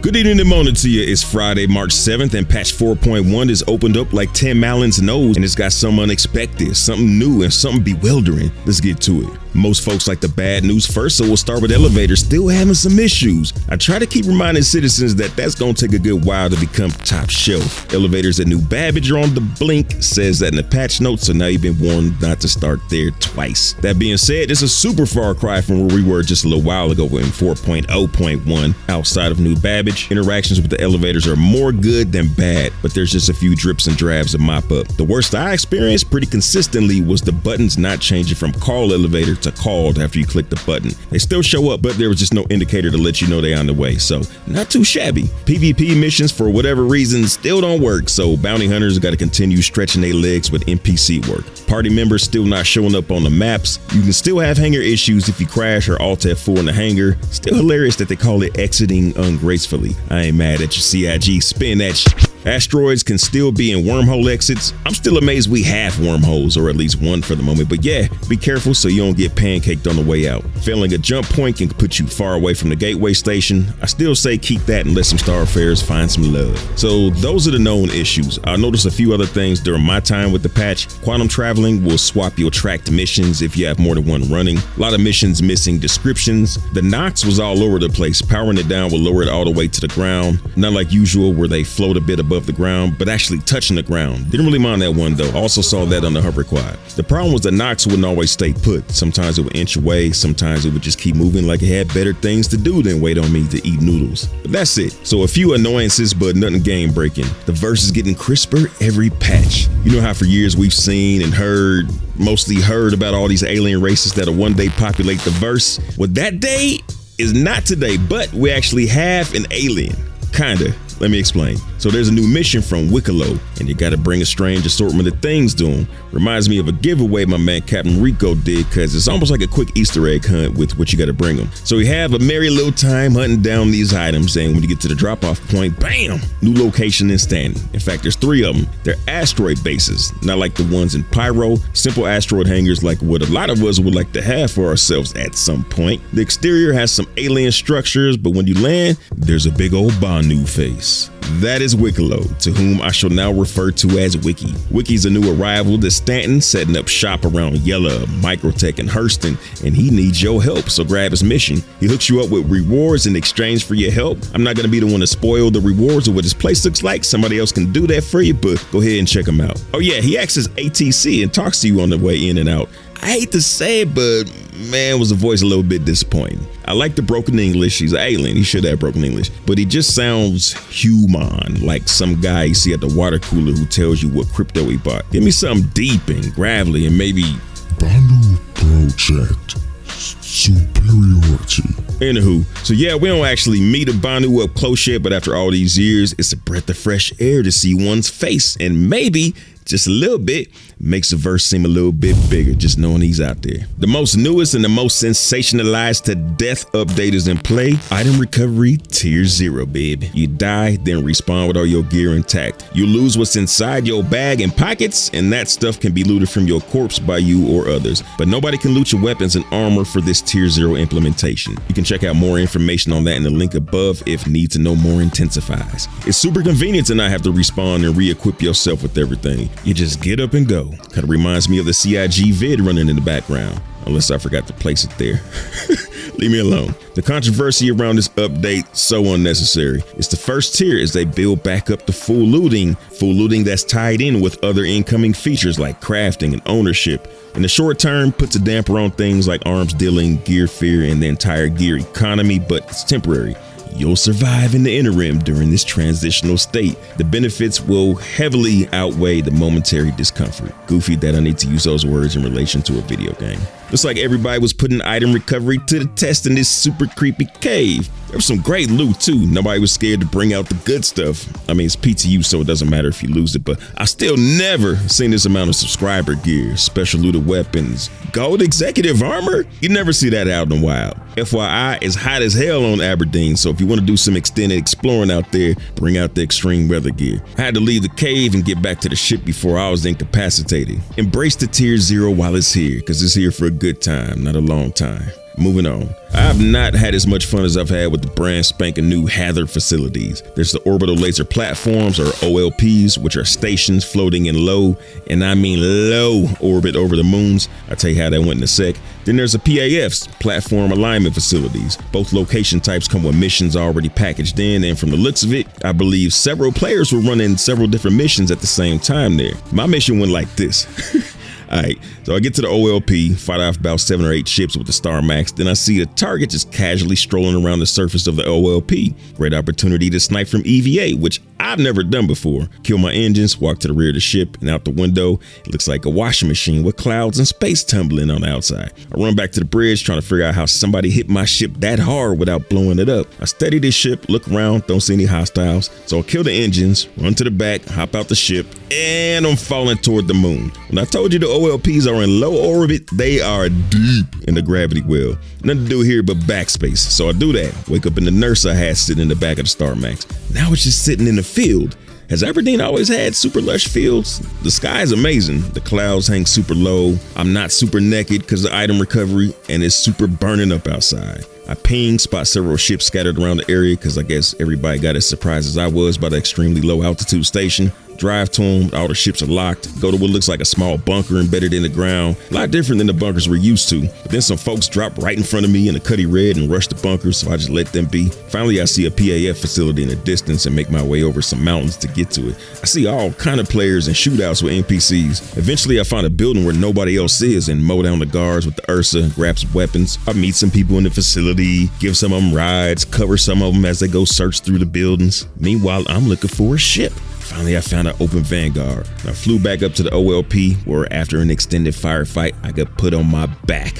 Good evening and morning to you. It's Friday, March 7th, and patch 4.1 is opened up like Tim Allen's nose, and it's got something unexpected, something new, and something bewildering. Let's get to it. Most folks like the bad news first, so we'll start with elevators still having some issues. I try to keep reminding citizens that that's going to take a good while to become top shelf. Elevators at New Babbage are on the blink, says that in the patch notes, so now you've been warned not to start there twice. That being said, it's a super far cry from where we were just a little while ago in 4.0.1. Outside of New Babbage, interactions with the elevators are more good than bad, but there's just a few drips and drabs to mop up. The worst I experienced pretty consistently was the buttons not changing from call elevator to called after you click the button. They still show up, but there was just no indicator to let you know they're on the way, so not too shabby. PvP missions, for whatever reason, still don't work, so bounty hunters got to continue stretching their legs with NPC work. Party members still not showing up on the maps. You can still have hangar issues if you crash or alt F4 in the hangar. Still hilarious that they call it exiting ungracefully. I ain't mad at your CIG, spin that shit. Asteroids can still be in wormhole exits. I'm still amazed we have wormholes, or at least one for the moment, but yeah, be careful so you don't get pancaked on the way out. Failing a jump point can put you far away from the gateway station. I still say keep that and let some starfarers find some love. So those are the known issues. I noticed a few other things during my time with the patch. Quantum traveling will swap your tracked missions if you have more than one running. A lot of missions missing descriptions. The Nox was all over the place. Powering it down will lower it all the way to the ground. Not like usual where they float a bit above the ground, but actually touching the ground. Didn't really mind that one though. Also saw that on the hover quad. The problem was the Nox wouldn't always stay put. Sometimes it would inch away, sometimes it would just keep moving like it had better things to do than wait on me to eat noodles. But that's it. So a few annoyances, but nothing game breaking. The verse is getting crisper every patch. You know how for years we've seen and mostly heard about all these alien races that'll one day populate the verse? Well, that day is not today, but we actually have an alien. Kinda. Let me explain. So there's a new mission from Wikelo, and you gotta bring a strange assortment of things to him. Reminds me of a giveaway my man Captain Rico did, cause it's almost like a quick Easter egg hunt with what you gotta bring them. So you have a merry little time hunting down these items, and when you get to the drop-off point, bam! New location and standing. In fact, there's 3 of them. They're asteroid bases, not like the ones in Pyro. Simple asteroid hangars like what a lot of us would like to have for ourselves at some point. The exterior has some alien structures, but when you land, there's a big old Banu face. That is Wikelo, to whom I shall now refer to as Wiki. Wiki's a new arrival to Stanton, setting up shop around Yella, Microtech, and Hurston, and he needs your help, so grab his mission. He hooks you up with rewards in exchange for your help. I'm not going to be the one to spoil the rewards or what his place looks like. Somebody else can do that for you, but go ahead and check him out. Oh yeah, he acts as ATC and talks to you on the way in and out. I hate to say it, but man, was the voice a little bit disappointing. I like the broken English. He's an alien. He should have broken English, but he just sounds human, like some guy you see at the water cooler who tells you what crypto he bought. Give me something deep and gravelly and maybe Banu Project Superiority. Anywho, so yeah, we don't actually meet a Banu up close yet, but after all these years, it's a breath of fresh air to see one's face, and maybe just a little bit makes the verse seem a little bit bigger just knowing he's out there. The most newest and the most sensationalized to death update is in play. Item recovery tier 0, babe. You die, then respawn with all your gear intact. You lose what's inside your bag and pockets, and that stuff can be looted from your corpse by you or others. But nobody can loot your weapons and armor for this tier 0 implementation. You can check out more information on that in the link above if need to know more intensifies. It's super convenient to not have to respawn and re-equip yourself with everything. You just get up and go. Kind of reminds me of the CIG vid running in the background, unless I forgot to place it there. Leave me alone. The controversy around this update, so unnecessary. It's the first tier as they build back up the full looting that's tied in with other incoming features like crafting and ownership. In the short term, puts a damper on things like arms dealing, gear fear, and the entire gear economy, but it's temporary. You'll survive in the interim during this transitional state. The benefits will heavily outweigh the momentary discomfort. Goofy that I need to use those words in relation to a video game. Looks like everybody was putting item recovery to the test in this super creepy cave. There was some great loot too. Nobody was scared to bring out the good stuff. I mean, it's PTU, so it doesn't matter if you lose it, but I still never seen this amount of subscriber gear, special looted weapons, gold executive armor. You never see that out in the wild. FYI, it's hot as hell on Aberdeen, so if you want to do some extended exploring out there, bring out the extreme weather gear. I had to leave the cave and get back to the ship before I was incapacitated. Embrace the tier 0 while it's here, because it's here for a good time, not a long time. Moving on. I have not had as much fun as I've had with the brand spanking new Hathor Facilities. There's the Orbital Laser Platforms, or OLPs, which are stations floating in low, and I mean low orbit over the moons. I'll tell you how that went in a sec. Then there's the PAFs, Platform Alignment Facilities. Both location types come with missions already packaged in, and from the looks of it, I believe several players were running several different missions at the same time there. My mission went like this. Alright, so I get to the OLP, fight off about 7 or 8 ships with the Star Max, then I see the target just casually strolling around the surface of the OLP. Great opportunity to snipe from EVA, which I've never done before. Kill my engines, walk to the rear of the ship, and out the window, it looks like a washing machine with clouds and space tumbling on the outside. I run back to the bridge trying to figure out how somebody hit my ship that hard without blowing it up. I steady this ship, look around, don't see any hostiles, so I kill the engines, run to the back, hop out the ship, and I'm falling toward the moon. When I told you the OLPs are in low orbit, they are deep in the gravity well. Nothing to do here but backspace, so I do that. Wake up in the nurse I had sitting in the back of the Star Max. Now it's just sitting in the field. Has Aberdeen always had super lush fields? The sky is amazing. The clouds hang super low. I'm not super naked because of item recovery, and it's super burning up outside. I ping, spot several ships scattered around the area because I guess everybody got as surprised as I was by the extremely low altitude station. Drive to them, all the ships are locked, go to what looks like a small bunker embedded in the ground. A lot different than the bunkers we're used to. But then some folks drop right in front of me in a cutty red and rush the bunkers, so I just let them be. Finally, I see a PAF facility in the distance and make my way over some mountains to get to it. I see all kind of players and shootouts with NPCs. Eventually, I find a building where nobody else is and mow down the guards with the Ursa, grab some weapons. I meet some people in the facility, give some of them rides, cover some of them as they go search through the buildings. Meanwhile, I'm looking for a ship. Finally, I found an open Vanguard. I flew back up to the OLP, where after an extended firefight, I got put on my back.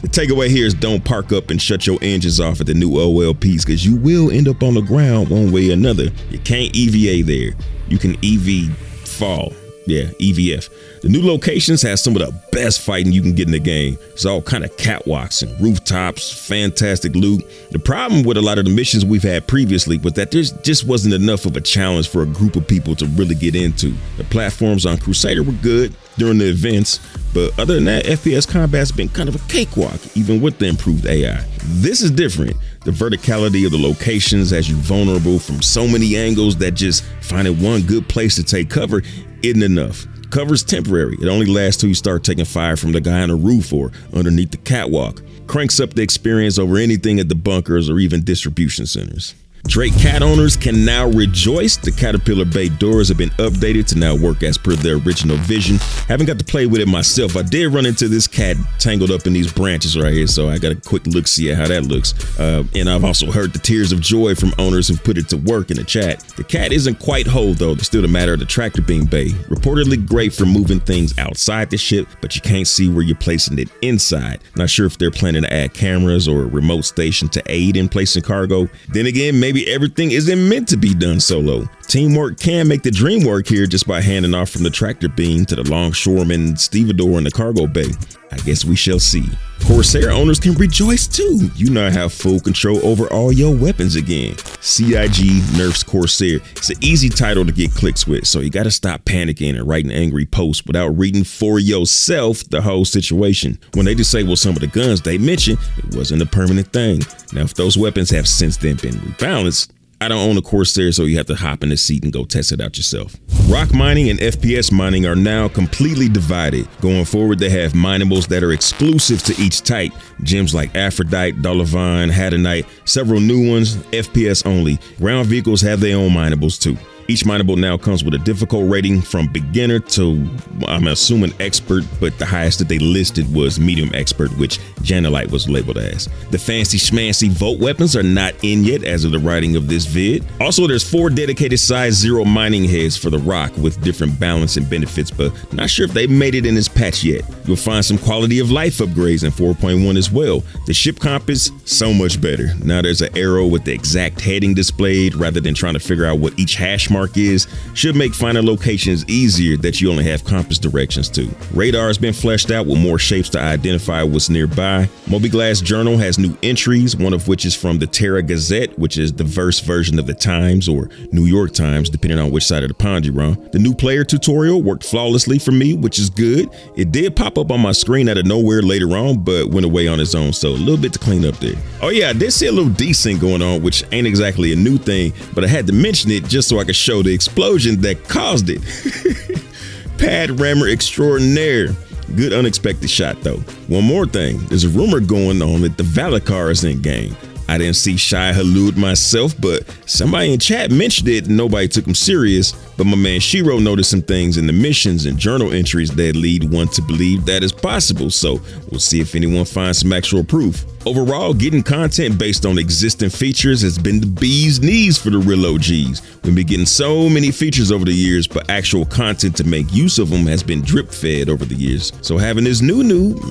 The takeaway here is don't park up and shut your engines off at the new OLPs, because you will end up on the ground one way or another. You can't EVA there. You can EV fall. Yeah, EVF. The new locations have some of the best fighting you can get in the game. It's all kind of catwalks and rooftops, fantastic loot. The problem with a lot of the missions we've had previously was that there just wasn't enough of a challenge for a group of people to really get into. The platforms on Crusader were good during the events, but other than that, FPS combat's been kind of a cakewalk, even with the improved AI. This is different. The verticality of the locations has you vulnerable from so many angles that just finding one good place to take cover isn't enough. Cover's temporary. It only lasts till you start taking fire from the guy on the roof or underneath the catwalk. Cranks up the experience over anything at the bunkers or even distribution centers. Drake cat owners can now rejoice. The Caterpillar Bay doors have been updated to now work as per their original vision. Haven't got to play with it myself. I did run into this cat tangled up in these branches right here, so I got a quick look see at how that looks. And I've also heard the tears of joy from owners who've put it to work in the chat. The cat isn't quite whole though. There's still the matter of the tractor beam bay. Reportedly great for moving things outside the ship, but you can't see where you're placing it inside. Not sure if they're planning to add cameras or a remote station to aid in placing cargo. Then again, maybe everything isn't meant to be done solo. Teamwork can make the dream work here just by handing off from the tractor beam to the longshoreman stevedore in the cargo bay. I guess we shall see. Corsair owners can rejoice too. You now have full control over all your weapons again. CIG nerfs Corsair. It's an easy title to get clicks with, so you gotta stop panicking and writing angry posts without reading for yourself the whole situation. When they disable some of the guns they mentioned, it wasn't a permanent thing. Now if those weapons have since then been rebalanced, I don't own a Corsair, so you have to hop in the seat and go test it out yourself. Rock mining and FPS mining are now completely divided. Going forward, they have minables that are exclusive to each type. Gems like Aphrodite, Dolavine, Hadonite, several new ones, FPS only. Ground vehicles have their own minables too. Each mineable now comes with a difficult rating from beginner to, I'm assuming, expert, but the highest that they listed was medium expert, which Janelite was labeled as. The fancy schmancy Volt weapons are not in yet as of the writing of this vid. Also, there's 4 dedicated size 0 mining heads for the rock with different balance and benefits, but not sure if they made it in this patch yet. You'll find some quality of life upgrades in 4.1 as well. The ship comp is so much better. Now there's an arrow with the exact heading displayed rather than trying to figure out what each hash mark mark is should make finding locations easier that you only have compass directions to. Radar has been fleshed out with more shapes to identify what's nearby. Moby Glass Journal has new entries, one of which is from the Terra Gazette, which is the verse version of the Times or New York Times, depending on which side of the pond you're on. The new player tutorial worked flawlessly for me, which is good. It did pop up on my screen out of nowhere later on, but went away on its own, so a little bit to clean up there. Oh yeah, I did see a little desync going on, which ain't exactly a new thing, but I had to mention it just so I could show the explosion that caused it. Pad rammer extraordinaire. Good unexpected shot though. One more thing, there's a rumor going on that the Valakar is in game. I didn't see Shai Halud myself, but somebody in chat mentioned it and nobody took him serious. But my man Shiro noticed some things in the missions and journal entries that lead one to believe that is possible. So we'll see if anyone finds some actual proof. Overall, getting content based on existing features has been the bee's knees for the real OGs. We've been getting so many features over the years, but actual content to make use of them has been drip fed over the years. So having this new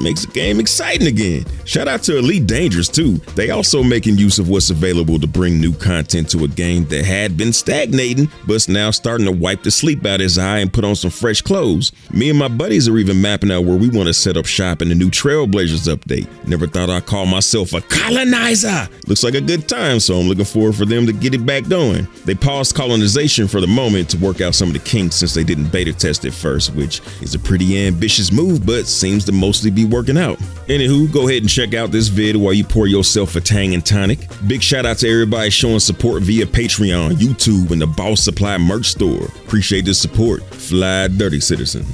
makes the game exciting again. Shout out to Elite Dangerous too. They also making use of what's available to bring new content to a game that had been stagnating, but's now starting to wipe the sleep out his eye and put on some fresh clothes. Me and my buddies are even mapping out where we want to set up shop in the new Trailblazers update. Never thought I'd call myself a colonizer. Looks like a good time, so I'm looking forward for them to get it back going. They paused colonization for the moment to work out some of the kinks since they didn't beta test it first, which is a pretty ambitious move, but seems to mostly be working out. Anywho, go ahead and check out this vid while you pour yourself a Tang and Tonic. Big shout out to everybody showing support via Patreon, YouTube, and the Boss Supply merch store. Appreciate the support. Fly dirty, citizen.